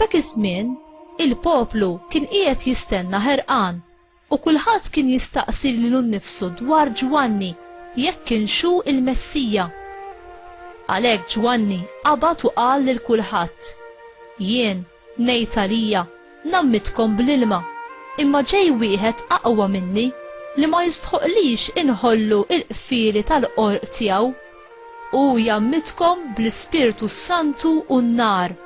F'dak iż-żmien il-poplu kien qiegħed jistenna ħerqan u kulħadd kien jistaqsi lilu nnifsu dwar Ġwanni jekk kienx hu il-Messija. Għalhekk Ġwanni qabad u qal lil kulħadd: Jien ngħid għalija nammitkom bl-ilma, imma ġej wieħed aqwa minni li ma jistħoqlix inħollu il-qfieli tal-qorq tiegħu u jammitkom bl-Ispirtu Santu u n-nar.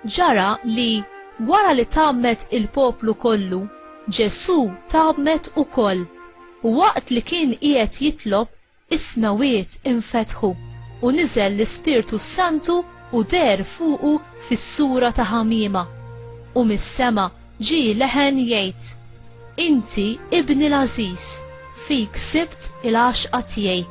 Ġara li wara li tammet il-poplu kollu, Ġesu tammet ukoll u waqt li kien qiegħed jitlob is-smawiet infetħu u niżel l-Ispirtu Santu u der fuqu fis-sura ta' ħamiema u mis-sema ġie leħen jgħid: Inti ibni l-Għażiż, fik sibt il-għaxqa tiegħi.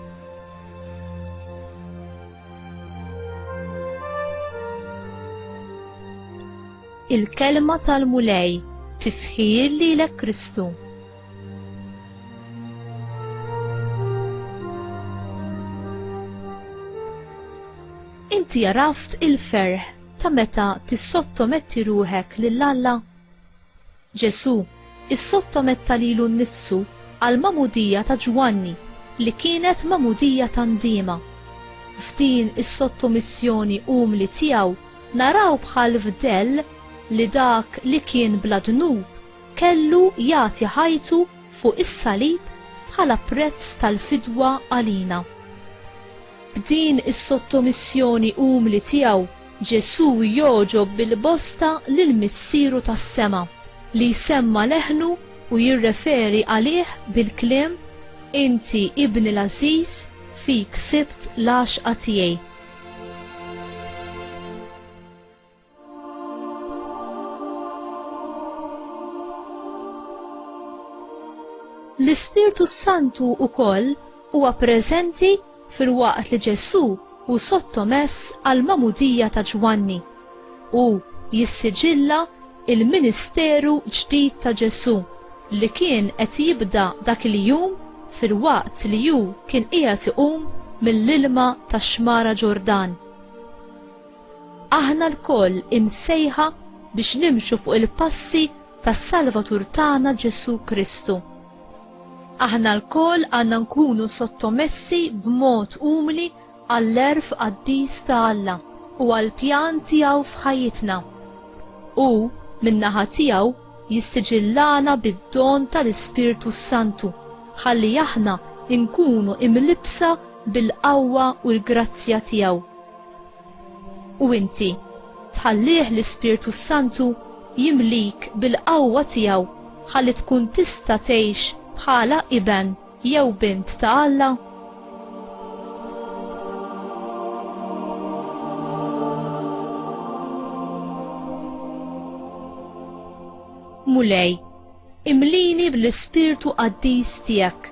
Il-kelma tal-mulej tifħir lilek Kristu. Inti jaraft il-ferħ ta' meta tissottometti ruħek lill-Alla? Ġesu issottometta lilu nnifsu għal mamudija ta' Ġwanni li kienet mamudija ta' ndiema. F'din is-sottomissjoni umli tiegħu naraw bħal fdell li dak li kien bla dnub kellu jagħti ħajtu fuq is-salib bħala prezz tal-fidwa għalina. B'din is-sottomissjoni umli tiegħu Ġesu joġob bil-bosta lil Missieru tas-sema li jsemma leħnu u jirreferi għalih bil-kliem: Inti ibni l-Għażiż, fik sibt l-għaxqa tiegħi. L-Ispirtu Santu ukoll huwa preżenti fil-waqt li Ġesu hu sottomess għal mamudija ta' Ġwanni u jissiġilla il-ministeru ġdid ta' Ġesu li kien qed jibda dak il-jum fil-waqt li hu kien qiegħed iqum mill-ilma tax-xmara Ġordan. Aħna lkoll imsejħa biex nimxu fuq il-passi tas-Salvatur tagħna Ġesu Kristu. Aħna lkoll għandna nkunu sottomessi b'mod umli għall-erf qaddis ta' Alla u għall-pjan tiegħu f'ħajjitna. U min-naħa tiegħu jissiġillana bid-don tal-Ispirtu Santu ħalli aħna nkunu imlibsa bil-qawwa u l-grazzja tiegħu. U inti tħallih l-Ispirtu Santu jimlik bil-qawwa tiegħu ħalli tkun tista' tgħix bħala iben jew bint ta' Alla. Mulej, imlini bl-Ispirtu Qaddis tiegħek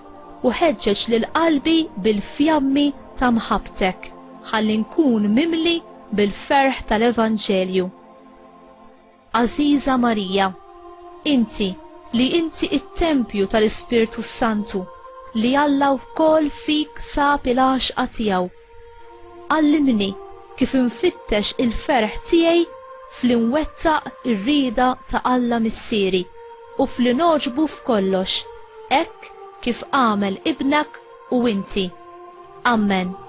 u ħeġġeġ lil qalbi bil-fjammi ta' mħabbtek ħalli nkun mimli bil-ferħ tal-Evanġelju. Għażiża Marija, inti li inti it-tempju tal-Ispirtu Santu li Alla wkoll fik sab il-għaxqa tiegħu. Allimni kif infittex il-ferħ tiegħi fl-inwettaq ir-rieda ta' Alla missieri u fl-noġbu f'kollox, hekk kif għamel ibnek u inti. Amen.